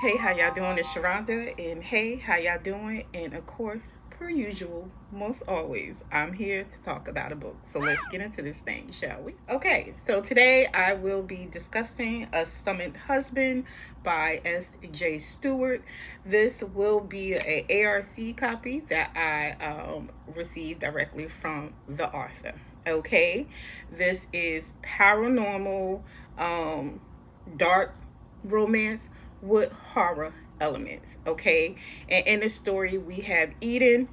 Hey, how y'all doing? It's Sharonda, and hey, how y'all doing? And of course, per usual, most always, I'm here to talk about a book. So let's get into this thing, shall we? Okay, so today I will be discussing A Summoned Husband by SJ Stewart. This will be a ARC copy that I received directly from the author. Okay, this is paranormal, dark romance with horror elements. Okay, and in the story we have Eden,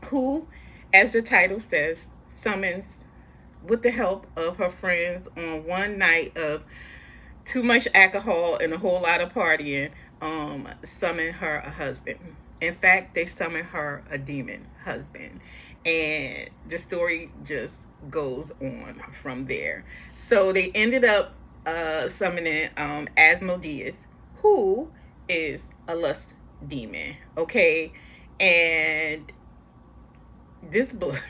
who, as the title says, summons with the help of her friends on one night of too much alcohol and a whole lot of partying, summon her a husband. In fact, they summon her a demon husband, and the story just goes on from there. So they ended up summoning Asmodeus, who is a lust demon. Okay, and this book,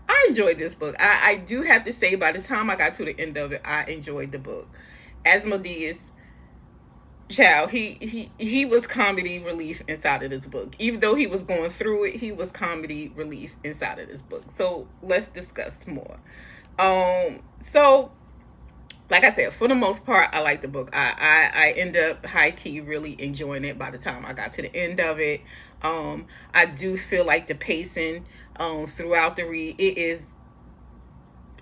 I enjoyed this book. I do have to say, by the time I got to the end of it, I enjoyed the book. Asmodeus, child, he was comedy relief inside of this book. Even though he was going through it, he was comedy relief inside of this book. So let's discuss more. So like I said, for the most part, I like the book. I end up high key really enjoying it by the time I got to the end of it. I do feel like the pacing throughout the read, it is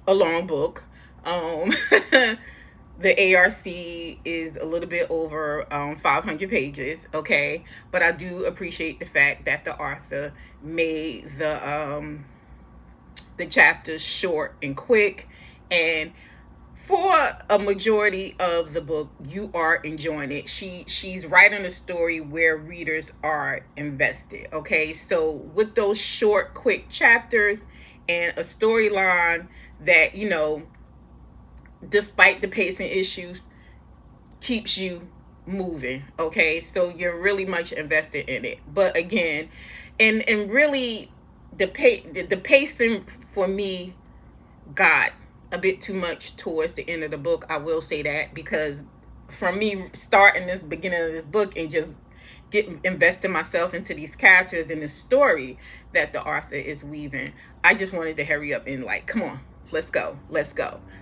a long book. The ARC is a little bit over 500 pages, okay? But I do appreciate the fact that the author made the chapters short and quick, and for a majority of the book, you are enjoying it. She's writing a story where readers are invested. Okay, so with those short, quick chapters and a storyline that, despite the pacing issues, keeps you moving. Okay, so you're really much invested in it. But again, and really, the pacing for me got a bit too much towards the end of the book. I will say that, because from me starting this beginning of this book and just investing myself into these characters and the story that the author is weaving, I just wanted to hurry up and, like, come on, let's go.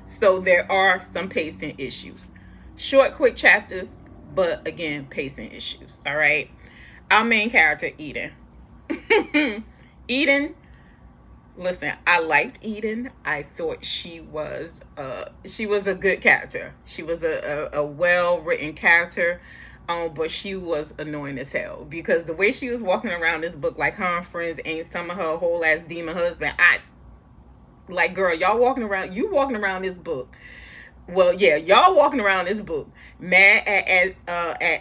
So there are some pacing issues. Short, quick chapters, but again, pacing issues. All right. Our main character, Eden. Eden, listen, I liked Eden. I thought she was a good character. She was a well written character, but she was annoying as hell, because the way she was walking around this book, like her and friends ain't some of her whole ass demon husband. I like, girl, you walking around this book. Well, yeah, y'all walking around this book mad at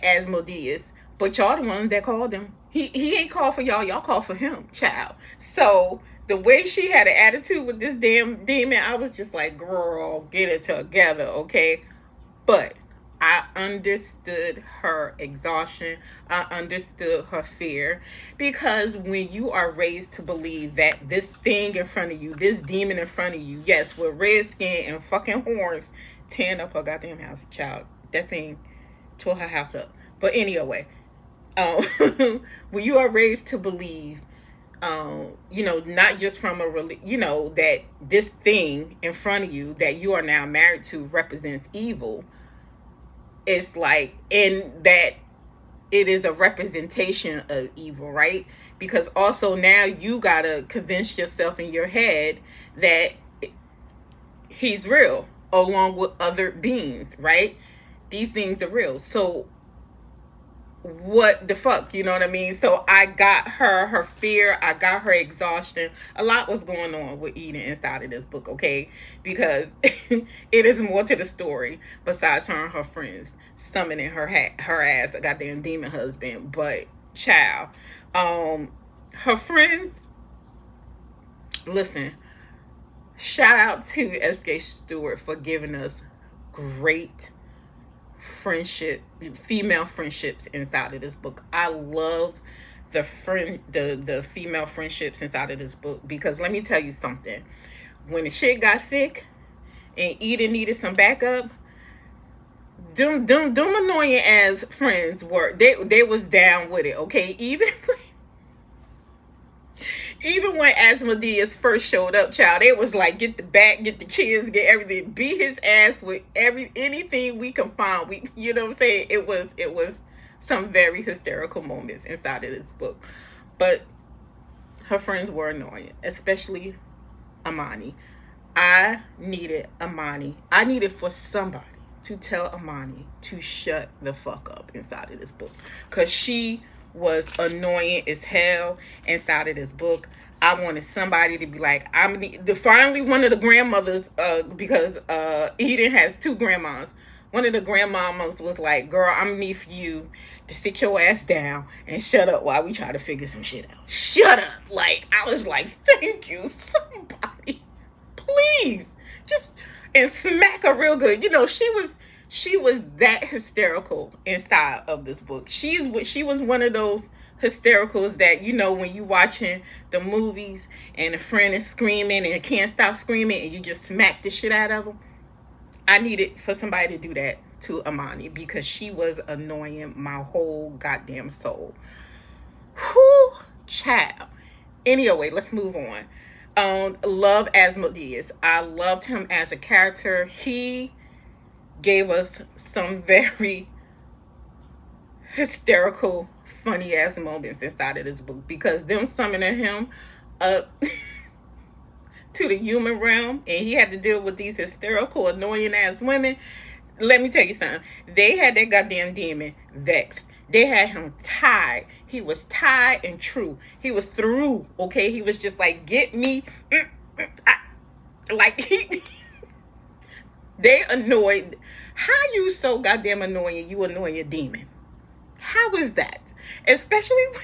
Asmodeus, but y'all the ones that called him. He ain't called for y'all called for him, child. So the way she had an attitude with this damn demon, I was just like, girl, get it together, okay? But I understood her exhaustion. I understood her fear, because when you are raised to believe that this thing in front of you, this demon in front of you, yes, with red skin and fucking horns, tearing up her goddamn house, child, that thing tore her house up. But anyway, when you are raised to believe, not just from that this thing in front of you that you are now married to represents evil, it's like, in that it is a representation of evil, right? Because also now you gotta convince yourself in your head that he's real, along with other beings, right? These things are real. So what the fuck, you know what I mean? So I got her fear, I got her exhaustion. A lot was going on with Eden inside of this book, okay? Because it is more to the story besides her and her friends summoning her ass a goddamn demon husband. But child, her friends, listen, shout out to SJ Stewart for giving us great female friendships inside of this book. I love the female friendships inside of this book, because let me tell you something. When the shit got thick and Eden needed some backup, Them annoying as friends were, they was down with it, okay? Even when Asmodeus first showed up, child, it was like, get the back, get the chairs, get everything, beat his ass with anything we can find. You know what I'm saying? It was some very hysterical moments inside of this book, but her friends were annoying, especially Amani. I needed Amani. I needed for somebody to tell Amani to shut the fuck up inside of this book, because she was annoying as hell inside of this book. I wanted somebody to be like, finally one of the grandmothers, because Eden has two grandmas. One of the grandmamas was like, girl, I'm need for you to sit your ass down and shut up while we try to figure some shit out. Shut up. Like, I was like, thank you, somebody. Please. Just, and smack her real good. You know, she was that hysterical inside of this book. She was one of those hystericals that, you know, when you watching the movies and a friend is screaming and can't stop screaming and you just smack the shit out of them. I needed for somebody to do that to Amani, because she was annoying my whole goddamn soul. Whew, child. Anyway, let's move on. Love Asmodeus. I loved him as a character. He gave us some very hysterical, funny ass moments inside of this book, because them summoning him up to the human realm and he had to deal with these hysterical, annoying ass women. Let me tell you something. They had that goddamn demon vexed. They had him tied. He was tied and true. He was through, okay? He was just like, get me. They annoyed. How you so goddamn annoying you annoy a demon? How is that? Especially when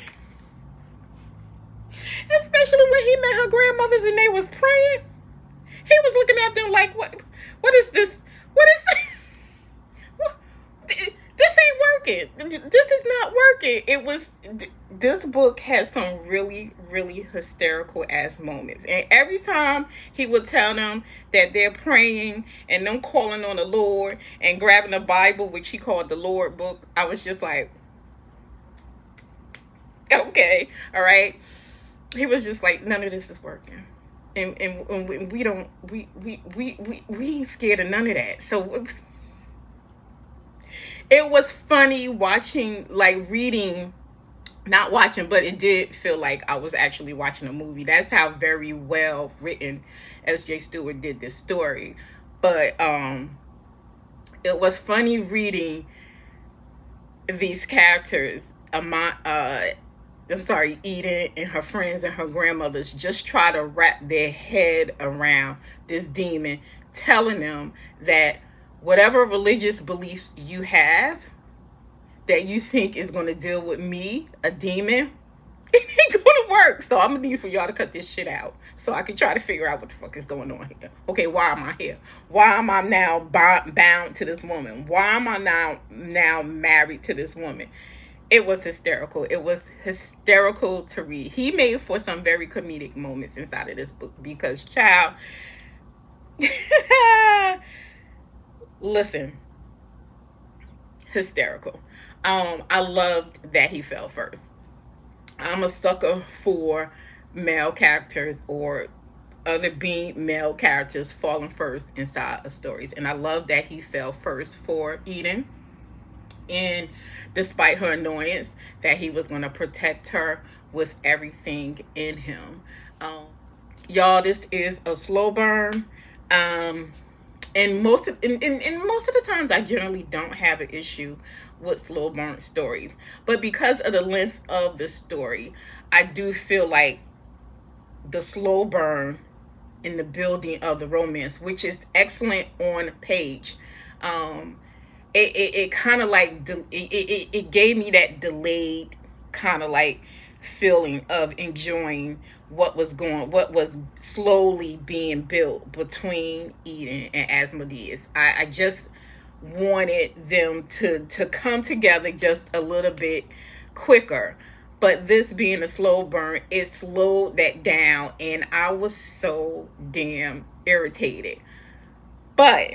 he met her grandmothers and they was praying. He was looking at them like, what is this? What is this? This ain't working. This is not working. This book has some really, really hysterical ass moments. And every time he would tell them that they're praying and them calling on the Lord and grabbing the Bible, which he called the Lord book, I was just like, okay, all right. He was just like, none of this is working. And we ain't scared of none of that. So it was funny watching, like reading, not watching, but it did feel like I was actually watching a movie. That's how very well written SJ Stewart did this story. But it was funny reading these characters, Eden and her friends and her grandmothers just try to wrap their head around this demon telling them that whatever religious beliefs you have that you think is going to deal with me, a demon, it ain't going to work. So I'm going to need for y'all to cut this shit out so I can try to figure out what the fuck is going on here. Okay, why am I here? Why am I now bound to this woman? Why am I now married to this woman? It was hysterical. It was hysterical to read. He made for some very comedic moments inside of this book because, child, listen, hysterical. I loved that he fell first. I'm a sucker for male characters or other being male characters falling first inside of stories. And I love that he fell first for Eden. And despite her annoyance, that he was going to protect her with everything in him. Y'all, this is a slow burn. And most of the times I generally don't have an issue with slow burn stories. But because of the length of the story, I do feel like the slow burn in the building of the romance, which is excellent on page, it kind of like it gave me that delayed kind of like feeling of enjoying what was slowly being built between Eden and Asmodeus. I just wanted them to come together just a little bit quicker, but this being a slow burn, it slowed that down and I was so damn irritated. But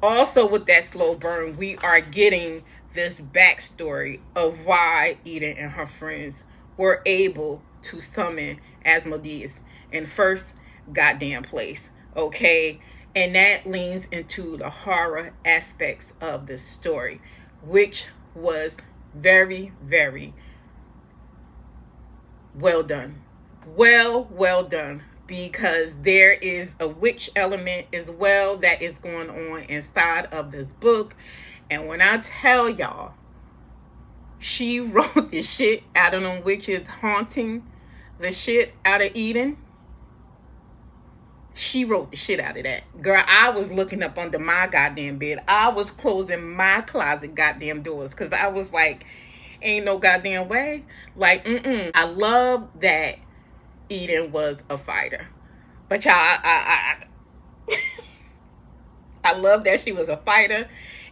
Also, with that slow burn, we are getting this backstory of why Eden and her friends were able to summon Asmodeus in first goddamn place. Okay, and that leans into the horror aspects of the story, which was very, very well done. Well done. Because there is a witch element as well that is going on inside of this book. And when I tell y'all, she wrote the shit out of them witches haunting the shit out of Eden. She wrote the shit out of that. Girl, I was looking up under my goddamn bed. I was closing my closet goddamn doors because I was like, ain't no goddamn way. Like, I love that Eden was a fighter. But y'all, I love that she was a fighter.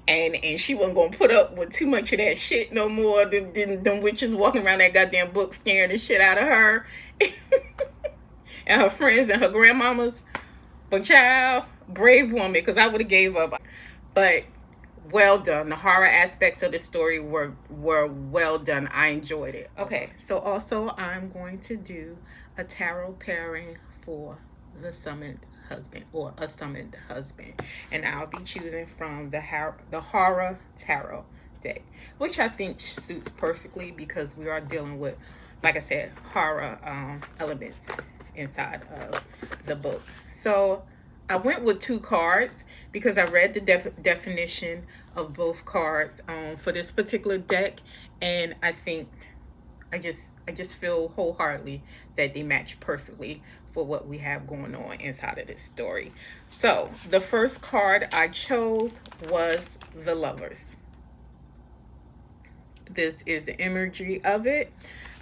And she wasn't going to put up with too much of that shit no more. Them witches walking around that goddamn book scaring the shit out of her. And her friends and her grandmamas. But child, brave woman, because I would have gave up. But well done. The horror aspects of the story were well done. I enjoyed it. Okay, so also I'm going to do a tarot pairing for the summoned husband or a summoned husband, and I'll be choosing from the horror tarot deck, which I think suits perfectly because we are dealing with, like I said, horror elements inside of the book. So I went with 2 cards because I read the definition of both cards for this particular deck, and I think I just feel wholeheartedly that they match perfectly for what we have going on inside of this story. So the first card I chose was the Lovers. This is the imagery of it.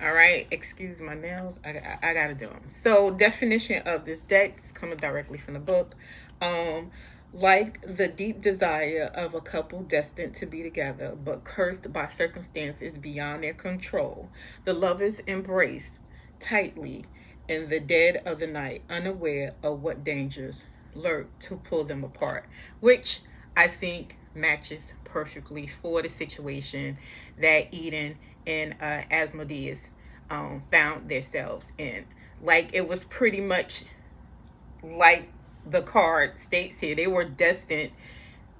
All right, excuse my nails. I gotta do them. So definition of this deck is coming directly from the book. Like the deep desire of a couple destined to be together, but cursed by circumstances beyond their control, the lovers embrace tightly in the dead of the night, unaware of what dangers lurk to pull them apart, which I think matches perfectly for the situation that Eden and Asmodeus found themselves in. Like, it was pretty much like the card states here, they were destined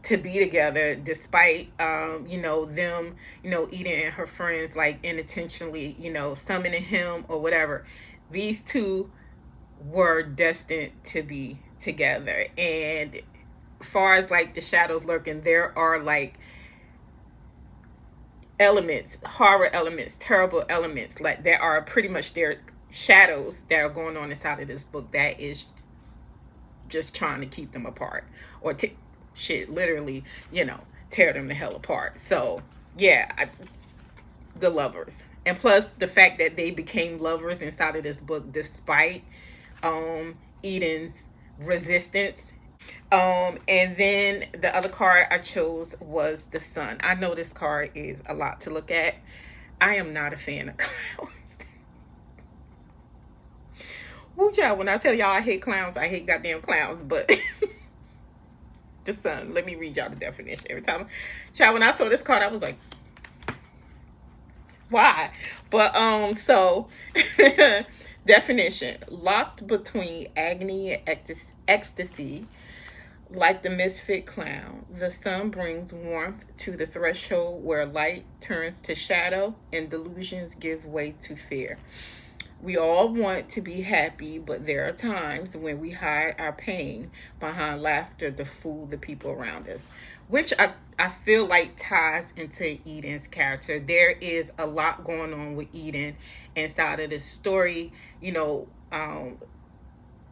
to be together despite them, Eden and her friends like unintentionally, summoning him or whatever. These two were destined to be together. And far as like the shadows lurking, there are like elements, horror elements, terrible elements, like there are pretty much there shadows that are going on inside of this book that is just trying to keep them apart or literally, tear them the hell apart. So yeah, the Lovers. And plus the fact that they became lovers inside of this book despite Eden's resistance. And then the other card I chose was the Sun. I know this card is a lot to look at. I am not a fan of clowns. Woo, y'all, when I tell y'all I hate clowns, I hate goddamn clowns. But the Sun, let me read y'all the definition every time. Child, when I saw this card, I was like, why? But so definition: locked between agony and ecstasy, like the misfit clown, the sun brings warmth to the threshold where light turns to shadow and delusions give way to fear. We all want to be happy, but there are times when we hide our pain behind laughter to fool the people around us, which I feel like ties into Eden's character. There is a lot going on with Eden inside of this story,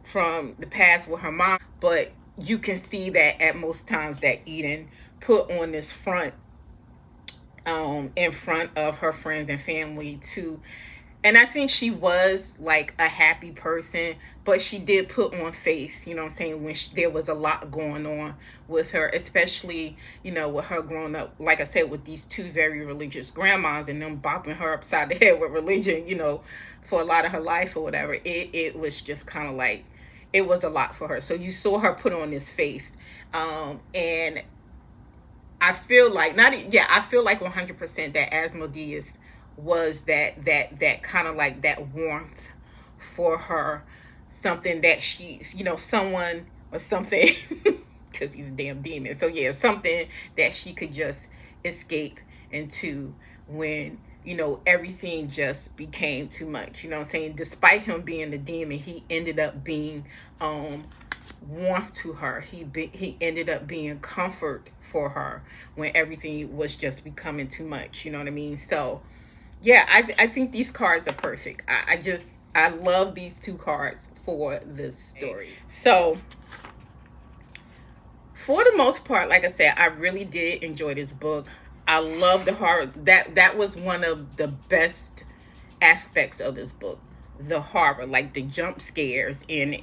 from the past with her mom, but you can see that at most times that Eden put on this front in front of her friends and family too. And I think she was like a happy person, but she did put on face, you know what I'm saying, when there was a lot going on with her, especially, with her growing up, like I said, with these two very religious grandmas and them bopping her upside the head with religion, for a lot of her life or whatever. It was just kind of like, it was a lot for her. So you saw her put on this face. And I feel like not yeah, I feel like 100% that Asmodeus was that kind of like that warmth for her, something that she's, someone or something, because he's a damn demon. So yeah, something that she could just escape into when everything just became too much. You know what I'm saying? Despite him being a demon, he ended up being warmth to her. He ended up being comfort for her when everything was just becoming too much. You know what I mean? So yeah, I think these cards are perfect. I love these two cards for this story. So for the most part, like I said, I really did enjoy this book. I love the horror. That was one of the best aspects of this book. The horror, like the jump scares and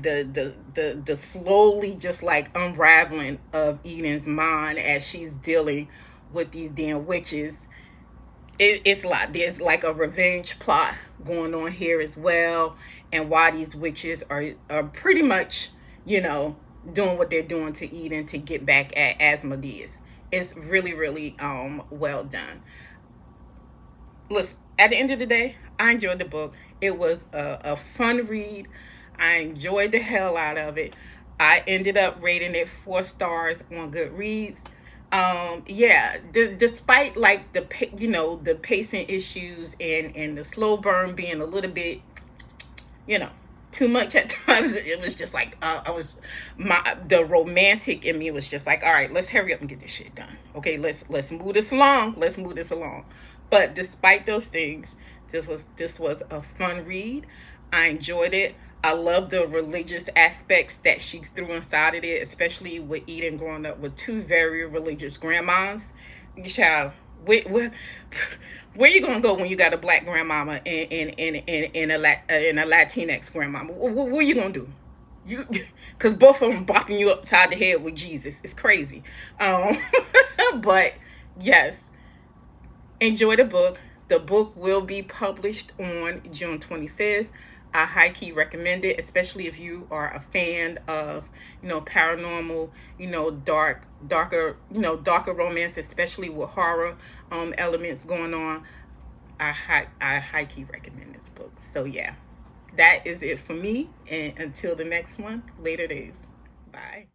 the slowly just like unraveling of Eden's mind as she's dealing with these damn witches. It's like there's like a revenge plot going on here as well, and why these witches are pretty much doing what they're doing to Eden to get back at Asmodeus. It's really really well done. Listen, at the end of the day, I enjoyed the book. It was a fun read. I enjoyed the hell out of it. I ended up rating it 4 stars on Goodreads. Yeah, despite like the pacing issues and the slow burn being a little bit you know too much at times. It was just like the romantic in me was just like, all right, let's hurry up and get this shit done. Okay, let's move this along. But despite those things, this was a fun read. I enjoyed it. I love the religious aspects that she threw inside of it, especially with Eden growing up with two very religious grandmas. Child, where you gonna go when you got a black grandmama and a Latinx grandmama? What are you gonna do? Because both of them bopping you upside the head with Jesus. It's crazy. But yes, enjoy the book. The book will be published on June 25th. I high key recommend it, especially if you are a fan of, paranormal, darker romance, especially with horror elements going on. I high key recommend this book. So yeah, that is it for me. And until the next one, later days. Bye.